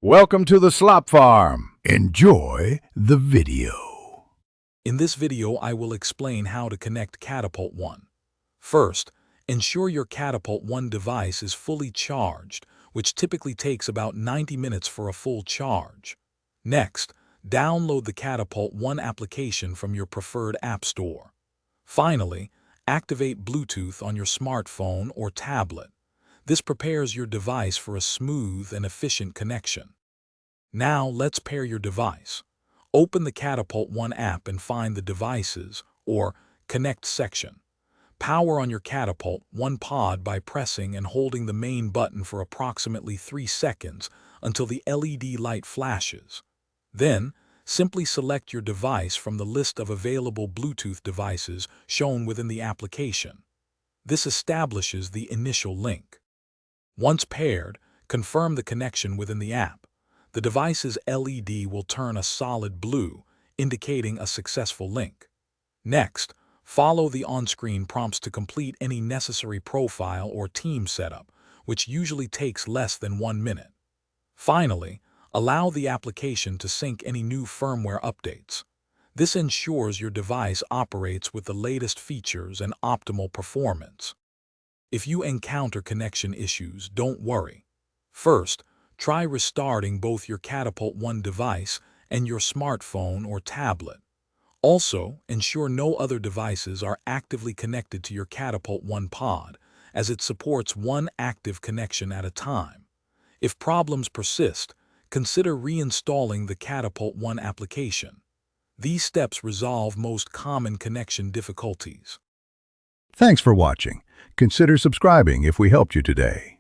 Welcome to the Slop Farm. Enjoy the video. In this video, I will explain how to connect Catapult One. First, ensure your Catapult One device is fully charged, which typically takes about 90 minutes for a full charge. Next, download the Catapult One application from your preferred app store. Finally, activate Bluetooth on your smartphone or tablet. This prepares your device for a smooth and efficient connection. Now let's pair your device. Open the Catapult One app and find the Devices or Connect section. Power on your Catapult One pod by pressing and holding the main button for approximately 3 seconds until the LED light flashes. Then, simply select your device from the list of available Bluetooth devices shown within the application. This establishes the initial link. Once paired, confirm the connection within the app. The device's LED will turn a solid blue, indicating a successful link. Next, follow the on-screen prompts to complete any necessary profile or team setup, which usually takes less than 1 minute. Finally, allow the application to sync any new firmware updates. This ensures your device operates with the latest features and optimal performance. If you encounter connection issues, don't worry. First, try restarting both your Catapult One device and your smartphone or tablet. Also, ensure no other devices are actively connected to your Catapult One pod, as it supports one active connection at a time. If problems persist, consider reinstalling the Catapult One application. These steps resolve most common connection difficulties. Thanks for watching. Consider subscribing if we helped you today.